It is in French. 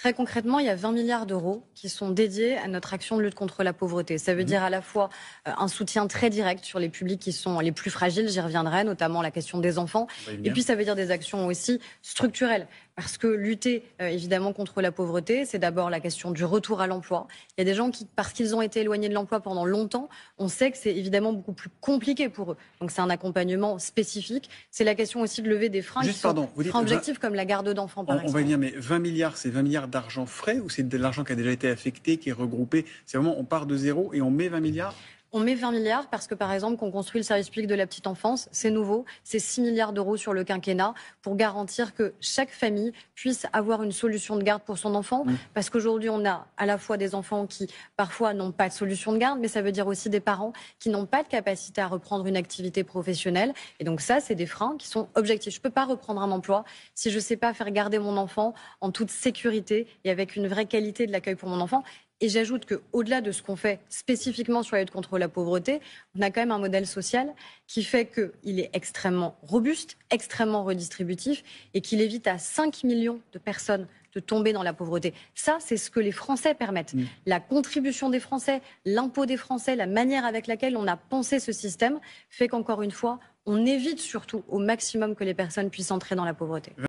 Très concrètement, il y a 20 milliards d'euros qui sont dédiés à notre action de lutte contre la pauvreté. Ça veut dire à la fois un soutien très direct sur les publics qui sont les plus fragiles, j'y reviendrai, notamment la question des enfants. Et puis ça veut dire des actions aussi structurelles. Parce que lutter évidemment contre la pauvreté, c'est d'abord la question du retour à l'emploi. Il y a des gens qui, parce qu'ils ont été éloignés de l'emploi pendant longtemps, on sait que c'est évidemment beaucoup plus compliqué pour eux. Donc c'est un accompagnement spécifique. C'est la question aussi de lever des freins qui sont freins objectifs comme la garde d'enfants par exemple. On va venir, mais 20 milliards, c'est 20 milliards d'argent frais ou c'est de l'argent qui a déjà été affecté, qui est regroupé? C'est vraiment, on part de zéro et on met 20 milliards? On met 20 milliards parce que, par exemple, qu'on construit le service public de la petite enfance, c'est nouveau. C'est 6 milliards d'euros sur le quinquennat pour garantir que chaque famille puisse avoir une solution de garde pour son enfant. Parce qu'aujourd'hui, on a à la fois des enfants qui, parfois, n'ont pas de solution de garde, mais ça veut dire aussi des parents qui n'ont pas de capacité à reprendre une activité professionnelle. Et donc ça, c'est des freins qui sont objectifs. Je ne peux pas reprendre un emploi si je ne sais pas faire garder mon enfant en toute sécurité et avec une vraie qualité de l'accueil pour mon enfant. Et j'ajoute qu'au-delà de ce qu'on fait spécifiquement sur la lutte contre la pauvreté, on a quand même un modèle social qui fait qu'il est extrêmement robuste, extrêmement redistributif et qu'il évite à 5 millions de personnes de tomber dans la pauvreté. Ça, c'est ce que les Français permettent. La contribution des Français, l'impôt des Français, la manière avec laquelle on a pensé ce système fait qu'encore une fois, on évite surtout au maximum que les personnes puissent entrer dans la pauvreté.